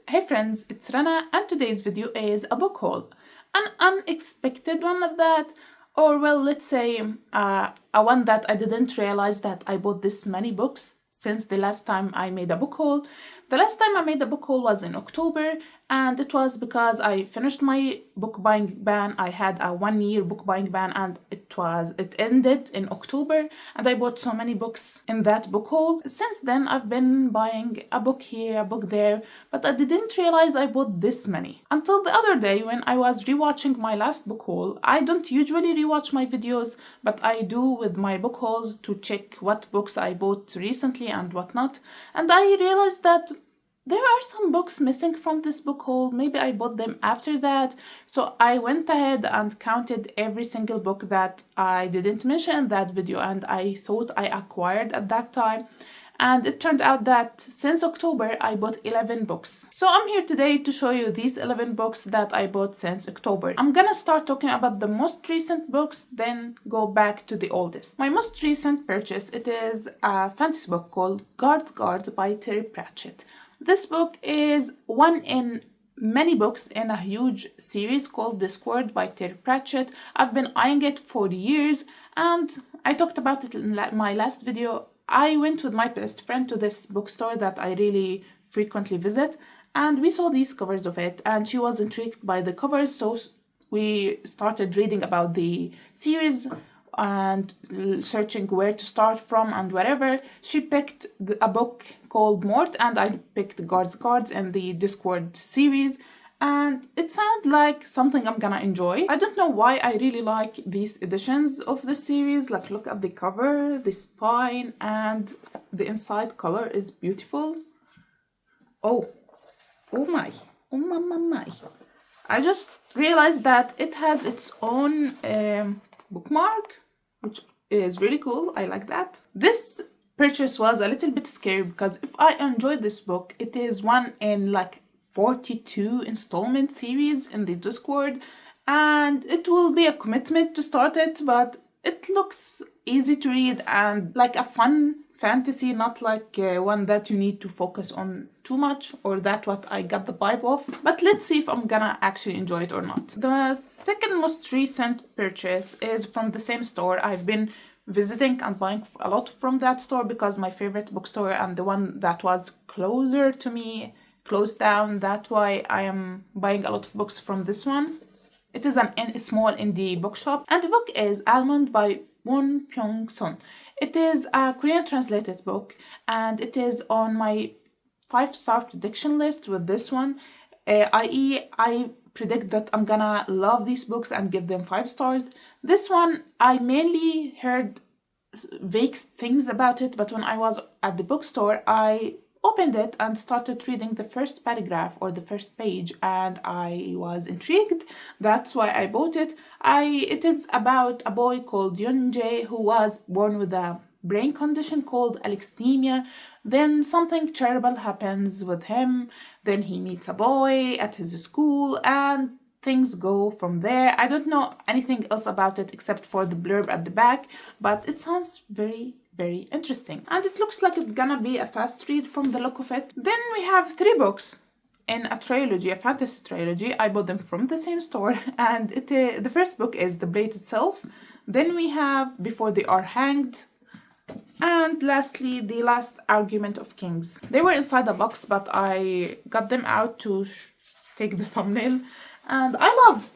Hey friends, it's Rana and today's video is a book haul. An unexpected one at that, or well, let's say a one that I didn't realize that I bought this many books since the last time I made a book haul. The last time I made a book haul was in October, and it was because I finished my book buying ban. I had a 1-year book buying ban and it ended in October, and I bought so many books in that book haul. Since then I've been buying a book here, a book there, but I didn't realize I bought this many until the other day when I was rewatching my last book haul. I don't usually rewatch my videos, but I do with my book hauls to check what books I bought recently and whatnot, and I realized that there are some books missing from this book haul. Maybe I bought them after that. So I went ahead and counted every single book that I didn't mention in that video and I thought I acquired at that time. And it turned out that since October, I bought 11 books. So I'm here today to show you these 11 books that I bought since October. I'm gonna start talking about the most recent books, then go back to the oldest. My most recent purchase, it is a fantasy book called Guards by Terry Pratchett. This book is one in many books in a huge series called Discord by Terry Pratchett. I've been eyeing it for years and I talked about it in my last video. I went with my best friend to this bookstore that I really frequently visit, and we saw these covers of it and she was intrigued by the covers, so we started reading about the series and searching where to start from and whatever. She picked a book called Mort and I picked Guards in the Discord series, and it sounded like something I'm gonna enjoy. I don't know why I really like these editions of the series. Like, look at the cover, the spine, and the inside color is beautiful. Oh my. I just realized that it has its own bookmark, which is really cool. I like that. This purchase was a little bit scary because if I enjoyed this book, it is one in like 42 installment series in the Discord, and it will be a commitment to start it, but it looks easy to read and like a fun fantasy, not like one that you need to focus on too much, or that's what I got the vibe of. But let's see if I'm gonna actually enjoy it or not. The second most recent purchase is from the same store. I've been visiting and buying a lot from that store because my favorite bookstore and the one that was closer to me closed down. That's why I am buying a lot of books from this one. It is a small indie bookshop, and the book is Almond by Won Pyong-sun. It is a Korean translated book, and it is on my 5-star prediction list with this one, i.e. I predict that I'm gonna love these books and give them 5 stars. This one, I mainly heard vague things about it, but when I was at the bookstore, I opened it and started reading the first paragraph or the first page, and I was intrigued. That's why I bought it. It is about a boy called Yunjae who was born with a brain condition called alexithymia. Then something terrible happens with him. Then he meets a boy at his school and things go from there. I don't know anything else about it except for the blurb at the back, but it sounds very interesting, and it looks like it's gonna be a fast read from the look of it. Then we have 3 books in a trilogy, a fantasy trilogy. I bought them from the same store, and the first book is The Blade Itself. Then we have Before They Are Hanged, and lastly, The Last Argument of Kings. They were inside a box, but I got them out to take the thumbnail, and I love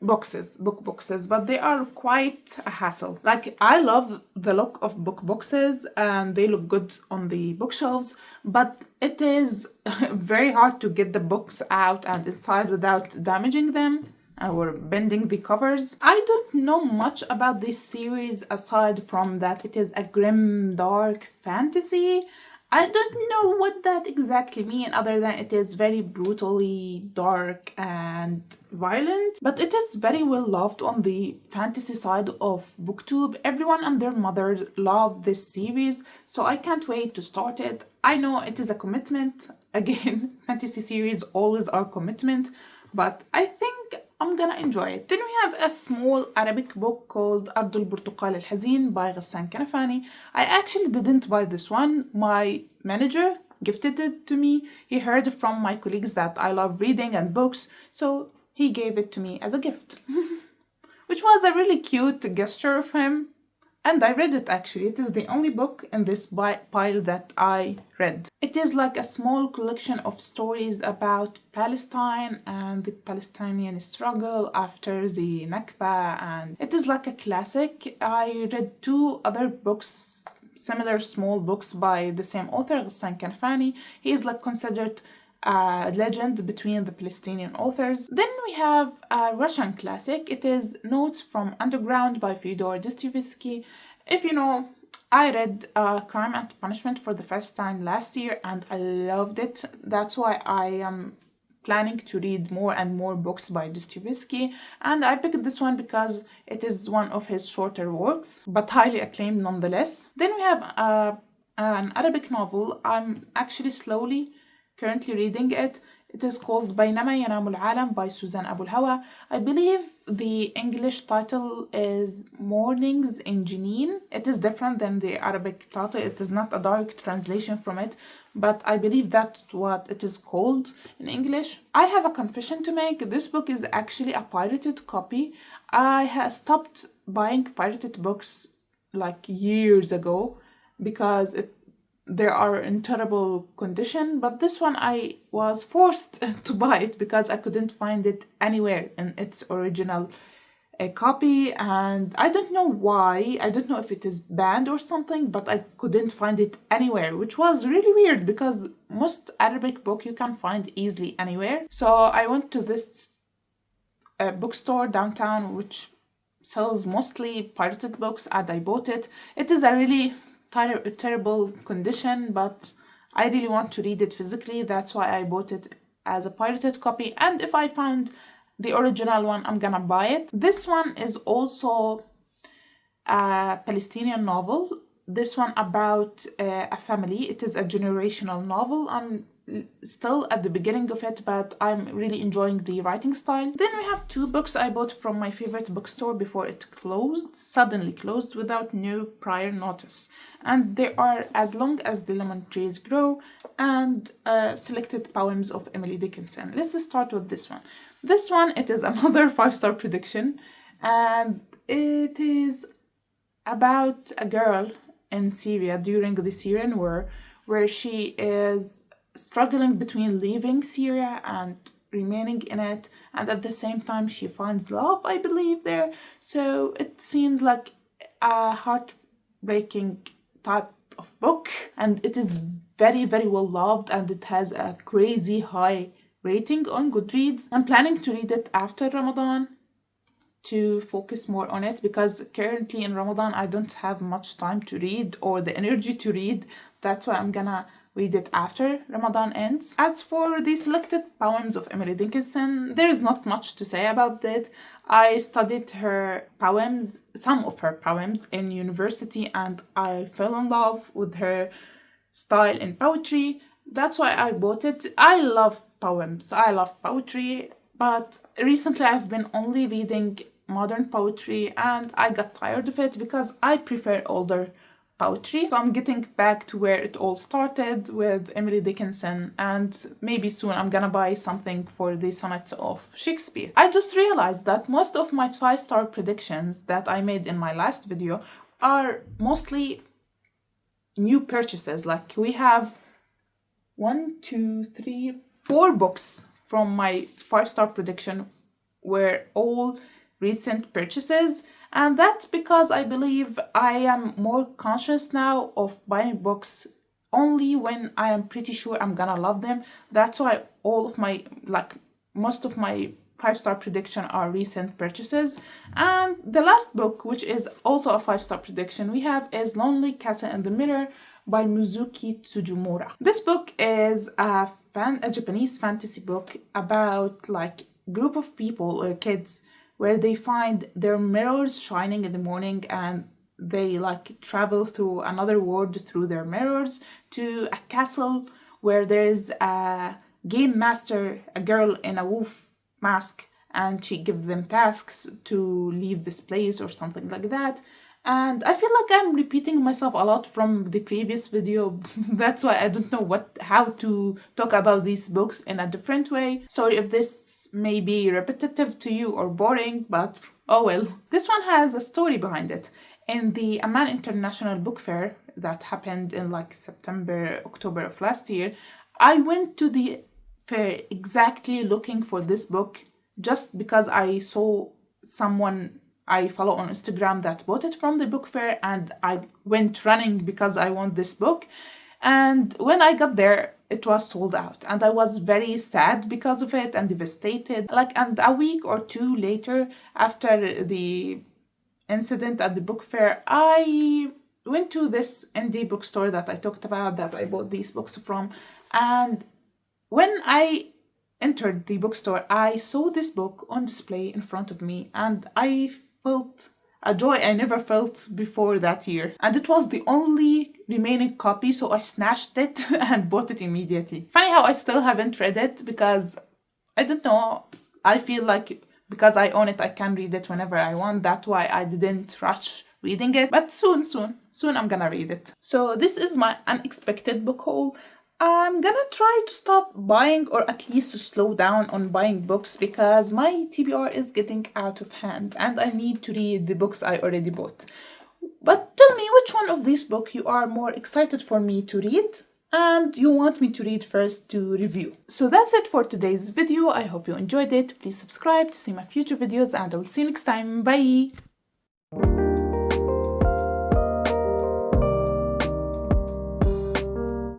book boxes, but they are quite a hassle. Like, I love the look of book boxes and they look good on the bookshelves, but it is very hard to get the books out and inside without damaging them or bending the covers. I don't know much about this series aside from that it is a grim, dark fantasy. I don't know what that exactly means other than it is very brutally dark and violent, but it is very well loved on the fantasy side of booktube. Everyone and their mother love this series, so I can't wait to start it. I know it is a commitment. Again, fantasy series always are commitment, but I think I'm gonna enjoy it. Then we have a small Arabic book called أرض البرتقال الحزين by Ghassan Kanafani. I actually didn't buy this one. My manager gifted it to me. He heard from my colleagues that I love reading and books, so he gave it to me as a gift, which was a really cute gesture of him. And I read it actually. It is the only book in this pile that I read. It is like a small collection of stories about Palestine and the Palestinian struggle after the Nakba, and it is like a classic. I read 2 other books, similar small books by the same author, Ghassan Kanfani. He is like considered a legend between the Palestinian authors. Then we have a Russian classic. It is Notes from Underground by Fyodor Dostoevsky. If you know, I read Crime and Punishment for the first time last year and I loved it. That's why I am planning to read more and more books by Dostoevsky, and I picked this one because it is one of his shorter works, but highly acclaimed nonetheless. Then we have an Arabic novel. I'm actually currently reading it. It is called بينما ينام العالم by Suzanne Abu Hawa. I believe the English title is Mornings in Jenin. It is different than the Arabic title. It is not a direct translation from it, but I believe that's what it is called in English. I have a confession to make. This book is actually a pirated copy. I have stopped buying pirated books like years ago because they are in terrible condition, but this one I was forced to buy it because I couldn't find it anywhere in its original copy, and I don't know why. I don't know if it is banned or something, but I couldn't find it anywhere, which was really weird because most Arabic book you can find easily anywhere. So I went to this bookstore downtown which sells mostly pirated books, and I bought it. It is a really terrible condition, but I really want to read it physically. That's why I bought it as a pirated copy, and if I found the original one, I'm gonna buy it. This one is also a Palestinian novel. This one about a family. It is a generational novel. I'm still at the beginning of it, but I'm really enjoying the writing style. Then we have 2 books I bought from my favorite bookstore before it suddenly closed without no prior notice. And they are As Long as the Lemon Trees Grow and Selected Poems of Emily Dickinson. Let's start with this one. This one, it is another 5-star prediction, and it is about a girl in Syria during the Syrian war, where she is struggling between leaving Syria and remaining in it, and at the same time she finds love, I believe, there. So it seems like a heartbreaking type of book, and it is very, very well loved, and it has a crazy high rating on Goodreads. I'm planning to read it after Ramadan to focus more on it, because currently in Ramadan I don't have much time to read or the energy to read. That's why I'm gonna read it after Ramadan ends. As for the Selected Poems of Emily Dickinson, there is not much to say about it. I studied her poems, some of her poems, in university, and I fell in love with her style in poetry. That's why I bought it. I love poems, I love poetry, but recently I've been only reading modern poetry and I got tired of it because I prefer older poetry. So I'm getting back to where it all started with Emily Dickinson, and maybe soon I'm gonna buy something for the sonnets of Shakespeare. I just realized that most of my 5-star predictions that I made in my last video are mostly new purchases. Like we have 4 books from my 5-star prediction were all recent purchases, and that's because I believe I am more conscious now of buying books only when I am pretty sure I'm gonna love them. That's why most of my 5-star prediction are recent purchases. And the last book, which is also a 5-star prediction we have, is Lonely Castle in the Mirror by Mizuki Tsujimura. This book is a Japanese fantasy book about like group of people or kids where they find their mirrors shining in the morning, and they like travel through another world through their mirrors to a castle where there's a game master, a girl in a wolf mask, and she gives them tasks to leave this place or something like that. And I feel like I'm repeating myself a lot from the previous video. That's why I don't know how to talk about these books in a different way. Sorry if this may be repetitive to you or boring, but oh well. This one has a story behind it. In the Amman International Book Fair that happened in like September, October of last year, I went to the fair exactly looking for this book just because I saw someone I follow on Instagram that bought it from the book fair, and I went running because I want this book. And when I got there, it was sold out, and I was very sad because of it and devastated. And a week or two later, after the incident at the book fair, I went to this indie bookstore that I talked about that I bought these books from. And when I entered the bookstore, I saw this book on display in front of me, and I felt a joy I never felt before that year. And it was the only remaining copy, so I snatched it and bought it immediately. Funny how I still haven't read it because I don't know, I feel like because I own it, I can read it whenever I want. That's why I didn't rush reading it. But soon I'm gonna read it. So this is my unexpected book haul. I'm gonna try to stop buying, or at least to slow down on buying books, because my TBR is getting out of hand and I need to read the books I already bought. But tell me which one of these books you are more excited for me to read and you want me to read first to review. So that's it for today's video. I hope you enjoyed it. Please subscribe to see my future videos and I will see you next time. Bye!